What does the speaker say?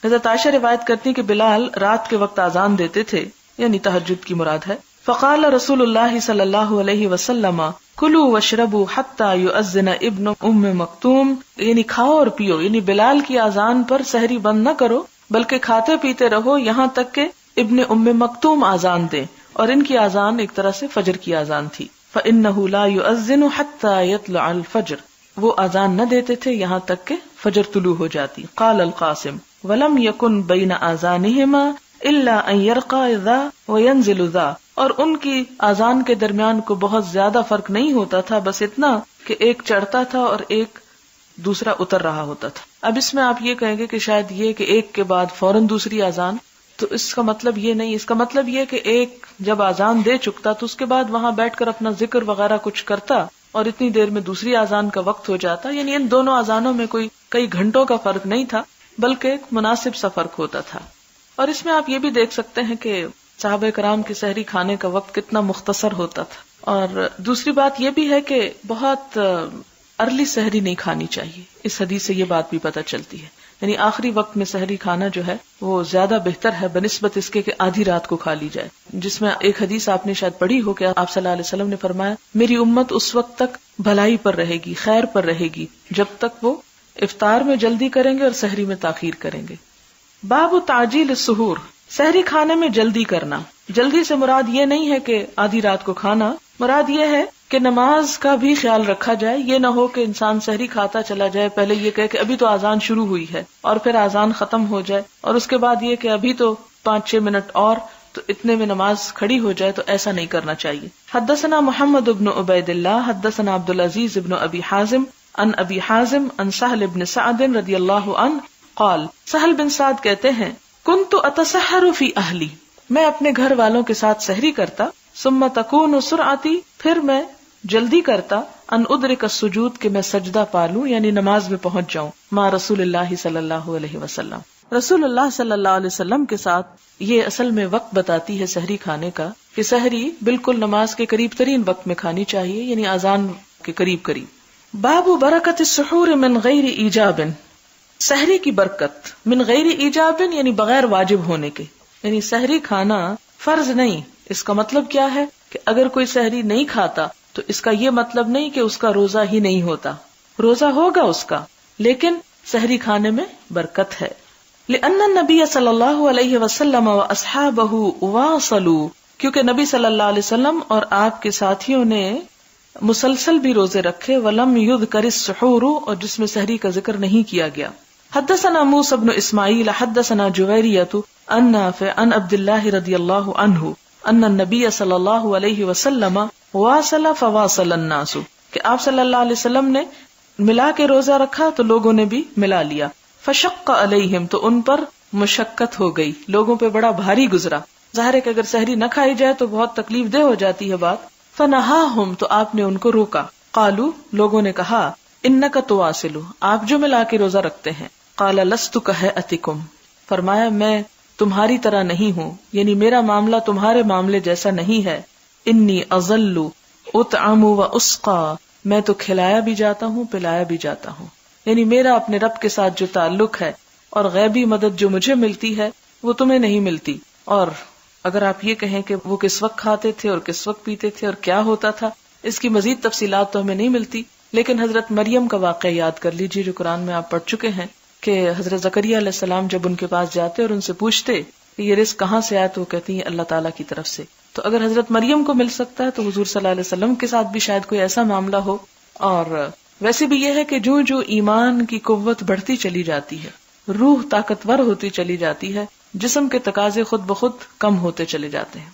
حضرت عائشہ روایت کرتی کہ بلال رات کے وقت اذان دیتے تھے، یعنی تہجد کی مراد ہے. فقال رسول اللہ صلی اللہ علیہ وسلم کلوا واشربوا حتی یؤذن ابن ام مکتوم، یعنی کھاؤ اور پیو، یعنی بلال کی اذان پر سحری بند نہ کرو بلکہ کھاتے پیتے رہو یہاں تک کہ ابن ام مکتوم اذان دیں، اور ان کی اذان ایک طرح سے فجر کی اذان تھی. فإنه لا يؤذن حتى يطلع الفجر، وہ اذان نہ دیتے تھے یہاں تک کہ فجر طلوع ہو جاتی. قال القاسم ولم يكن بين آذانهما الا ان يرقى ذا وينزل ذا، اور ان کی اذان کے درمیان کو بہت زیادہ فرق نہیں ہوتا تھا، بس اتنا کہ ایک چڑھتا تھا اور ایک دوسرا اتر رہا ہوتا تھا. اب اس میں آپ یہ کہیں گے کہ شاید یہ کہ ایک کے بعد فوراً دوسری اذان، تو اس کا مطلب یہ نہیں. اس کا مطلب یہ کہ ایک جب اذان دے چکتا تو اس کے بعد وہاں بیٹھ کر اپنا ذکر وغیرہ کچھ کرتا اور اتنی دیر میں دوسری اذان کا وقت ہو جاتا. یعنی ان دونوں اذانوں میں کوئی کئی گھنٹوں کا فرق نہیں تھا بلکہ ایک مناسب سا فرق ہوتا تھا. اور اس میں آپ یہ بھی دیکھ سکتے ہیں کہ صحابہ کرام کے سحری کھانے کا وقت کتنا مختصر ہوتا تھا. اور دوسری بات یہ بھی ہے کہ بہت ارلی سحری نہیں کھانی چاہیے. اس حدیث سے یہ بات بھی پتہ چلتی ہے، یعنی آخری وقت میں سحری کھانا جو ہے وہ زیادہ بہتر ہے بنسبت اس کے کہ آدھی رات کو کھا لی جائے. جس میں ایک حدیث آپ نے شاید پڑھی ہو کہ آپ صلی اللہ علیہ وسلم نے فرمایا میری امت اس وقت تک بھلائی پر رہے گی، خیر پر رہے گی جب تک وہ افطار میں جلدی کریں گے اور سحری میں تاخیر کریں گے. باب تعجیل السحور، سحری کھانے میں جلدی کرنا. جلدی سے مراد یہ نہیں ہے کہ آدھی رات کو کھانا، مراد یہ ہے کہ نماز کا بھی خیال رکھا جائے. یہ نہ ہو کہ انسان سحری کھاتا چلا جائے، پہلے یہ کہے کہ ابھی تو اذان شروع ہوئی ہے اور پھر اذان ختم ہو جائے اور اس کے بعد یہ کہ ابھی تو 5-6 منٹ اور، تو اتنے میں نماز کھڑی ہو جائے. تو ایسا نہیں کرنا چاہیے. حدثنا محمد بن عبید اللہ حدثنا عبد العزیز بن ابی حازم عن ابی حازم عن سہل بن سعد رضی اللہ عنہ قال، سہل بن سعد کہتے ہیں کنت اتسحر فی اہلی، میں اپنے گھر والوں کے ساتھ سحری کرتا، ثم تکون سرعتی، پھر میں جلدی کرتا، ان ادرک السجود، کہ میں سجدہ پالوں یعنی نماز میں پہنچ جاؤں، مع رسول اللہ صلی اللہ علیہ وسلم، رسول اللہ صلی اللہ علیہ وسلم کے ساتھ. یہ اصل میں وقت بتاتی ہے سحری کھانے کا کہ سحری بالکل نماز کے قریب ترین وقت میں کھانی چاہیے، یعنی اذان کے قریب قریب. باب برکت السحور من غیر ایجاب، سحری کی برکت من غیر ایجاب یعنی بغیر واجب ہونے کے، یعنی سحری کھانا فرض نہیں. اس کا مطلب کیا ہے کہ اگر کوئی سحری نہیں کھاتا تو اس کا یہ مطلب نہیں کہ اس کا روزہ ہی نہیں ہوتا، روزہ ہوگا اس کا، لیکن سحری کھانے میں برکت ہے. لأن النبی صلی اللہ علیہ وسلم واصحابہ واصلوا، کیونکہ نبی صلی اللہ علیہ وسلم اور آپ کے ساتھیوں نے مسلسل بھی روزے رکھے، ولم یذکر السحور، اور جس میں سحری کا ذکر نہیں کیا گیا. حدثنا موسى بن اسماعیل حدثنا جویریۃ عن نافع عن عبد اللہ رضی اللہ عنہ ان النبی صلی اللہ علیہ وسلم واصل فواصل الناس، کہ آپ صلی اللہ علیہ وسلم نے ملا کے روزہ رکھا تو لوگوں نے بھی ملا لیا. فشق علیہم، تو ان پر مشقت ہو گئی، لوگوں پہ بڑا بھاری گزرا. ظاہر ہے کہ اگر سحری نہ کھائی جائے تو بہت تکلیف دہ ہو جاتی ہے بات. فنہاہم، تو آپ نے ان کو روکا. قالوا، لوگوں نے کہا انک تواصل، آپ جو ملا کے روزہ رکھتے ہیں. قال لست کہیئتکم، فرمایا میں تمہاری طرح نہیں ہوں، یعنی میرا معاملہ تمہارے معاملے جیسا نہیں ہے. انی اظل اطعم واسقا، میں تو کھلایا بھی جاتا ہوں پلایا بھی جاتا ہوں، یعنی میرا اپنے رب کے ساتھ جو تعلق ہے اور غیبی مدد جو مجھے ملتی ہے وہ تمہیں نہیں ملتی. اور اگر آپ یہ کہیں کہ وہ کس وقت کھاتے تھے اور کس وقت پیتے تھے اور کیا ہوتا تھا، اس کی مزید تفصیلات تو ہمیں نہیں ملتی، لیکن حضرت مریم کا واقعہ یاد کر لیجیے جو قرآن میں آپ پڑھ چکے ہیں کہ حضرت زکریا علیہ السلام جب ان کے پاس جاتے اور ان سے پوچھتے کہ یہ رزق کہاں سے آیا تو وہ کہتی ہیں اللہ تعالیٰ کی طرف سے. تو اگر حضرت مریم کو مل سکتا ہے تو حضور صلی اللہ علیہ وسلم کے ساتھ بھی شاید کوئی ایسا معاملہ ہو. اور ویسے بھی یہ ہے کہ جو جو ایمان کی قوت بڑھتی چلی جاتی ہے، روح طاقتور ہوتی چلی جاتی ہے، جسم کے تقاضے خود بخود کم ہوتے چلے جاتے ہیں.